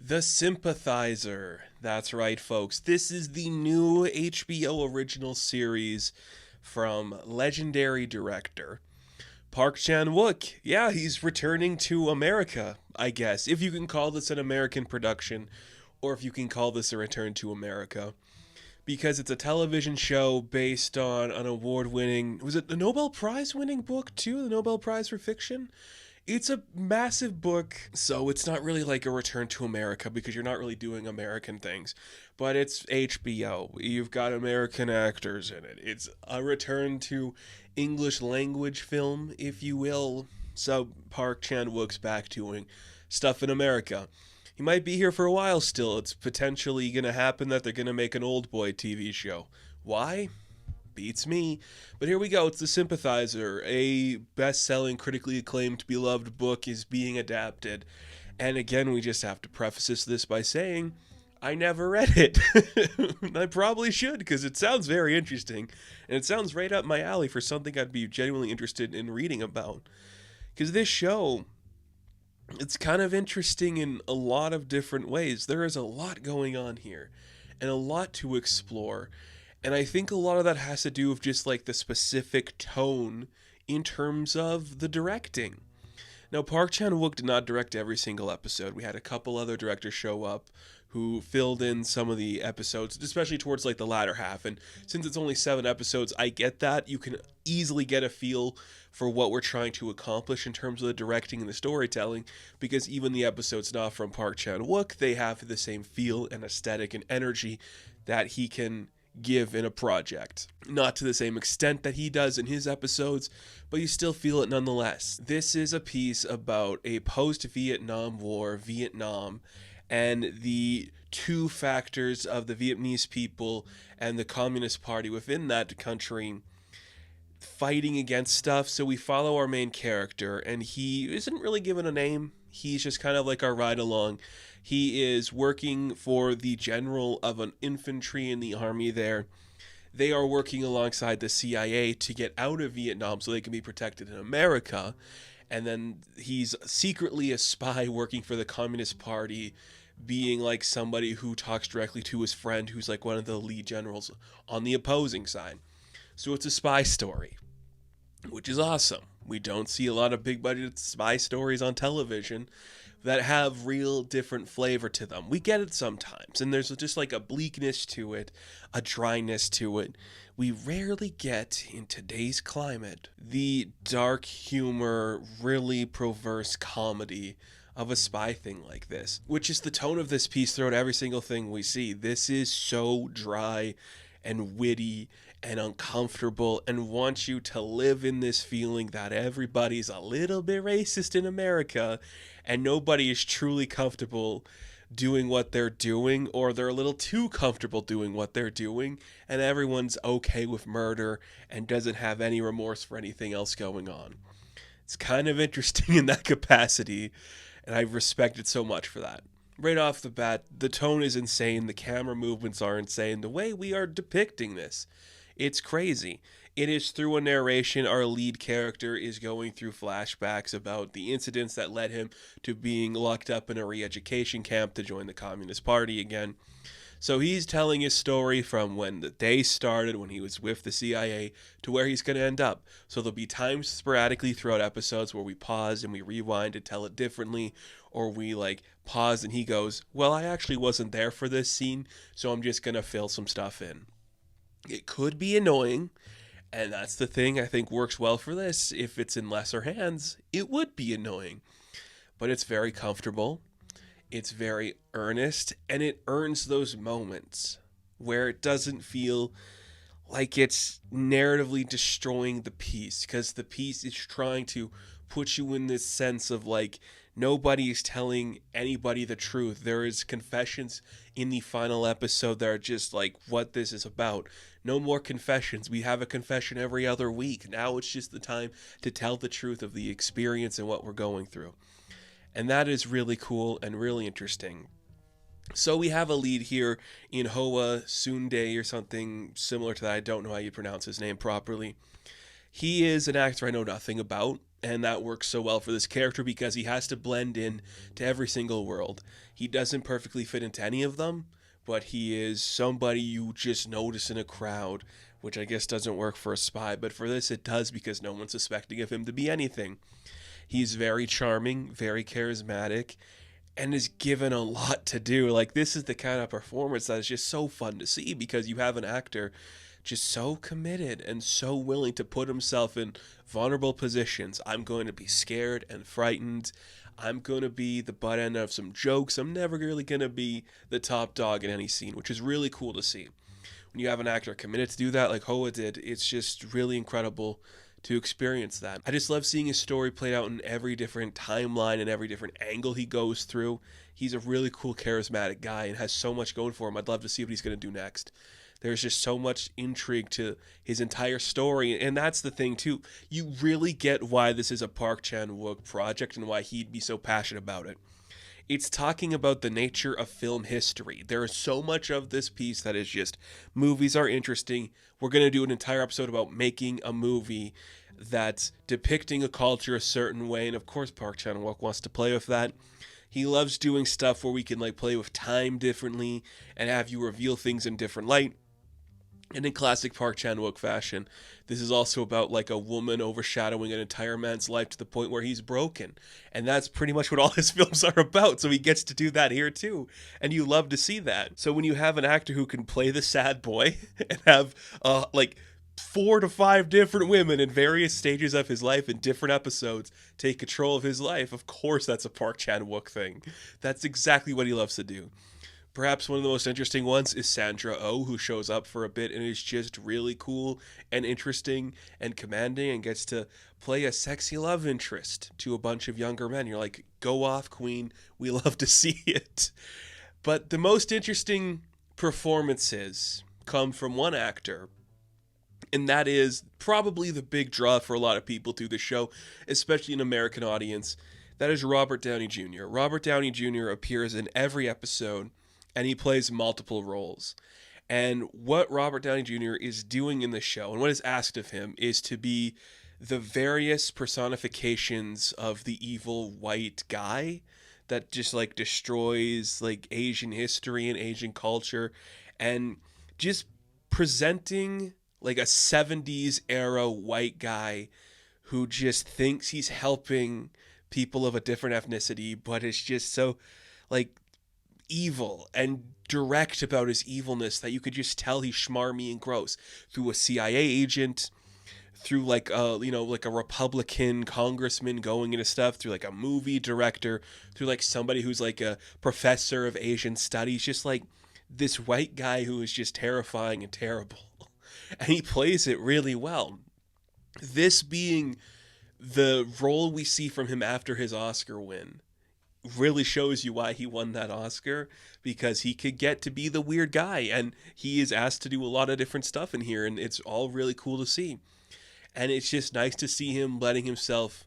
The Sympathizer. That's right, folks. This is the new HBO original series from legendary director Park Chan Wook. Yeah, he's returning to America, I guess, if you can call this an American production, or if you can call this a return to America. Because it's a television show based on an award winning, was it the Nobel Prize winning book too? The Nobel Prize for Fiction? It's a massive book, so it's not really like a return to America because you're not really doing American things. But it's HBO. You've got American actors in it. It's a return to English language film, if you will. So Park Chan Wook's back doing stuff in America. He might be here for a while still. It's potentially going to happen that they're going to make an Old Boy TV show. Why? Beats me. But here we go. It's The Sympathizer. A best-selling, critically acclaimed, beloved book is being adapted. And again, we just have to preface this by saying, I never read it. I probably should, because it sounds very interesting. And it sounds right up my alley for something I'd be genuinely interested in reading about. Because this show, it's kind of interesting in a lot of different ways. There is a lot going on here, and a lot to explore. And I think a lot of that has to do with just like the specific tone in terms of the directing. Now, Park Chan Wook did not direct every single episode. We had a couple other directors show up who filled in some of the episodes, especially towards like the latter half. And since it's only 7 episodes, I get that. You can easily get a feel for what we're trying to accomplish in terms of the directing and the storytelling, because even the episodes not from Park Chan Wook, they have the same feel and aesthetic and energy that he can give in a project. Not to the same extent that he does in his episodes, but you still feel it nonetheless. This is a piece about a post-Vietnam War Vietnam and the two factors of the Vietnamese people and the Communist Party within that country fighting against stuff. So we follow our main character, and he isn't really given a name. He's just kind of like our ride along. He is working for the general of an infantry in the army there. They are working alongside the CIA to get out of Vietnam so they can be protected in America. And then he's secretly a spy working for the Communist Party, being like somebody who talks directly to his friend who's like one of the lead generals on the opposing side. So it's a spy story, which is awesome. We don't see a lot of big budget spy stories on television that have real different flavor to them. We get it sometimes, and there's just like a bleakness to it, a dryness to it. We rarely get, in today's climate, the dark humor, really perverse comedy of a spy thing like this, which is the tone of this piece throughout every single thing we see. This is so dry and witty and uncomfortable and wants you to live in this feeling that everybody's a little bit racist in America and nobody is truly comfortable doing what they're doing, or they're a little too comfortable doing what they're doing, and everyone's okay with murder and doesn't have any remorse for anything else going on. It's kind of interesting in that capacity, and I respect it so much for that. Right off the bat, the tone is insane, the camera movements are insane, the way we are depicting this, it's crazy. It is through a narration. Our lead character is going through flashbacks about the incidents that led him to being locked up in a re-education camp to join the Communist Party again. So he's telling his story from when the day started, when he was with the CIA, to where he's going to end up. So there'll be times sporadically throughout episodes where we pause and we rewind and tell it differently, or we like pause and he goes, well, I actually wasn't there for this scene, so I'm just going to fill some stuff in. It could be annoying, and that's the thing I think works well for this. If it's in lesser hands, it would be annoying. But it's very comfortable, it's very earnest, and it earns those moments where it doesn't feel like it's narratively destroying the piece, because the piece is trying to put you in this sense of like nobody is telling anybody the truth. There is confessions in the final episode that are just like what this is about. No more confessions. We have a confession every other week. Now it's just the time to tell the truth of the experience and what we're going through. And that is really cool and really interesting. So we have a lead here in Hoa Sundae or something similar to that. I don't know how you pronounce his name properly. He is an actor I know nothing about. And that works so well for this character because he has to blend in to every single world. He doesn't perfectly fit into any of them, but he is somebody you just notice in a crowd, which I guess doesn't work for a spy, but for this it does because no one's suspecting of him to be anything. He's very charming, very charismatic, and is given a lot to do. Like, this is the kind of performance that is just so fun to see because you have an actor just so committed and so willing to put himself in vulnerable positions. I'm going to be scared and frightened. I'm going to be the butt end of some jokes. I'm never really going to be the top dog in any scene, which is really cool to see. When you have an actor committed to do that like Hoa did, it's just really incredible to experience that. I just love seeing his story played out in every different timeline and every different angle he goes through. He's a really cool, charismatic guy and has so much going for him. I'd love to see what he's going to do next. There's just so much intrigue to his entire story, and that's the thing too. You really get why this is a Park Chan Wook project and why he'd be so passionate about it. It's talking about the nature of film history. There is so much of this piece that is just movies are interesting. We're going to do an entire episode about making a movie that's depicting a culture a certain way, and of course Park Chan Wook wants to play with that. He loves doing stuff where we can like play with time differently and have you reveal things in different light. And in classic Park Chan-wook fashion, this is also about like a woman overshadowing an entire man's life to the point where he's broken. And that's pretty much what all his films are about. So he gets to do that here too. And you love to see that. So when you have an actor who can play the sad boy and have like 4 to 5 different women in various stages of his life in different episodes take control of his life, of course that's a Park Chan-wook thing. That's exactly what he loves to do. Perhaps one of the most interesting ones is Sandra Oh, who shows up for a bit and is just really cool and interesting and commanding and gets to play a sexy love interest to a bunch of younger men. You're like, go off, queen. We love to see it. But the most interesting performances come from one actor, and that is probably the big draw for a lot of people through the show, especially an American audience. That is Robert Downey Jr. Robert Downey Jr. appears in every episode, and he plays multiple roles. And what Robert Downey Jr. is doing in the show, and what is asked of him, is to be the various personifications of the evil white guy that just like destroys like Asian history and Asian culture, and just presenting like a 70s era white guy who just thinks he's helping people of a different ethnicity, but is just so like evil and direct about his evilness that you could just tell he's schmarmy and gross through a CIA agent, through like a like a Republican congressman going into stuff, through like a movie director, through like somebody who's like a professor of Asian studies, just like this white guy who is just terrifying and terrible. And he plays it really well. This being the role we see from him after his Oscar win really shows you why he won that Oscar, because he could get to be the weird guy, and he is asked to do a lot of different stuff in here, and it's all really cool to see. And it's just nice to see him letting himself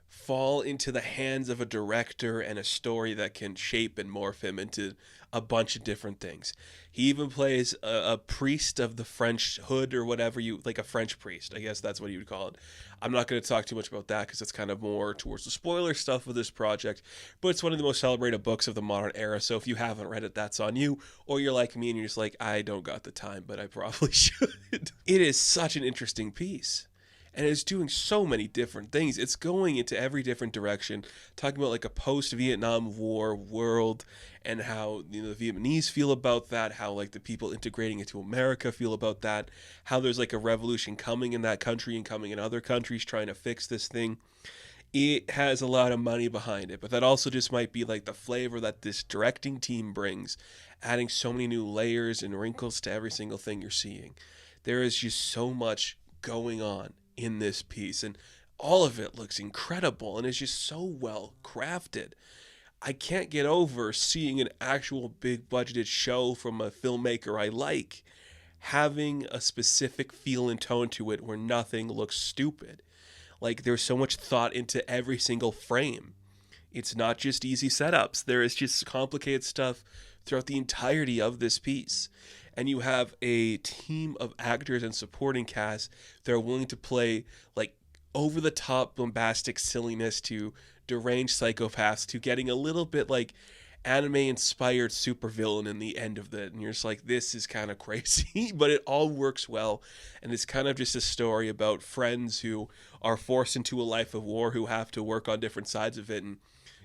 fall into the hands of a director and a story that can shape and morph him into a bunch of different things. He even plays a priest of the French hood, or whatever you like, a French priest, I guess that's what you would call it. I'm not going to talk too much about that because it's kind of more towards the spoiler stuff of this project, but it's one of the most celebrated books of the modern era, so if you haven't read it, that's on you. Or you're like me and you're just like, I don't got the time, but I probably should. It is such an interesting piece. And it's doing so many different things. It's going into every different direction, talking about like a post-Vietnam War world and how the Vietnamese feel about that, how like the people integrating into America feel about that, how there's like a revolution coming in that country and coming in other countries trying to fix this thing. It has a lot of money behind it, but that also just might be like the flavor that this directing team brings, adding so many new layers and wrinkles to every single thing you're seeing. There is just so much going on in this piece, and all of it looks incredible and is just so well crafted. I can't get over seeing an actual big budgeted show from a filmmaker I like having a specific feel and tone to it where nothing looks stupid. Like, there's so much thought into every single frame. It's not just easy setups. There is just complicated stuff throughout the entirety of this piece. And you have a team of actors and supporting cast that are willing to play like over the top bombastic silliness to deranged psychopaths to getting a little bit like anime inspired supervillain in the end of it. And you're just like, this is kind of crazy, but it all works well. And it's kind of just a story about friends who are forced into a life of war who have to work on different sides of it. And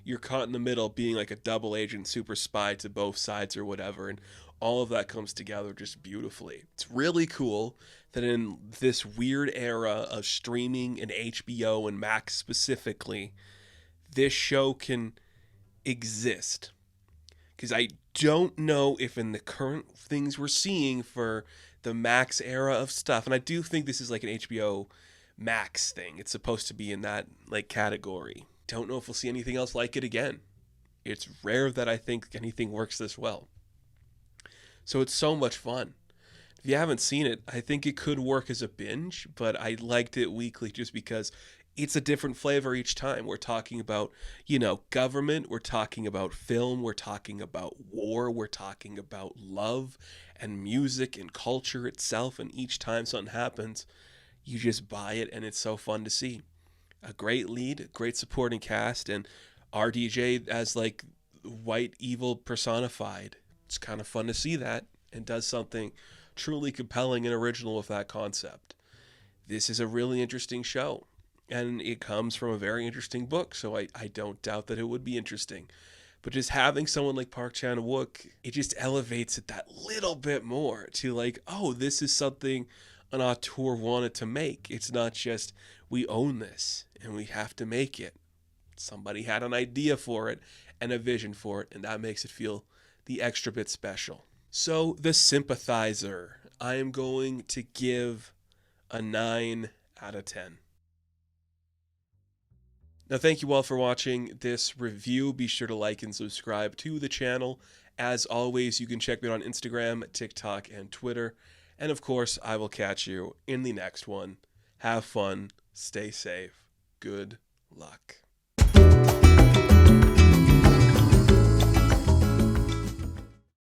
you're caught in the middle being like a double agent super spy to both sides or whatever. And all of that comes together just beautifully. It's really cool that in this weird era of streaming and HBO and Max specifically, this show can exist. Because I don't know if in the current things we're seeing for the Max era of stuff, and I do think this is like an HBO Max thing. It's supposed to be in that like category. Don't know if we'll see anything else like it again. It's rare that I think anything works this well. So it's so much fun. If you haven't seen it, I think it could work as a binge, but I liked it weekly just because it's a different flavor each time. We're talking about, government, we're talking about film, we're talking about war, we're talking about love and music and culture itself. And each time something happens, you just buy it, and it's so fun to see. A great lead, great supporting cast, and RDJ as like white evil personified. It's kind of fun to see that, and does something truly compelling and original with that concept. This is a really interesting show, and it comes from a very interesting book, so I don't doubt that it would be interesting. But just having someone like Park Chan Wook, it just elevates it that little bit more to like, oh, this is something an auteur wanted to make. It's not just, we own this and we have to make it. Somebody had an idea for it and a vision for it, and that makes it feel the extra bit special. So, The Sympathizer, I am going to give a 9 out of 10. Now, thank you all for watching this review. Be sure to like and subscribe to the channel. As always, you can check me out on Instagram, TikTok, and Twitter. And of course, I will catch you in the next one. Have fun, stay safe, good luck.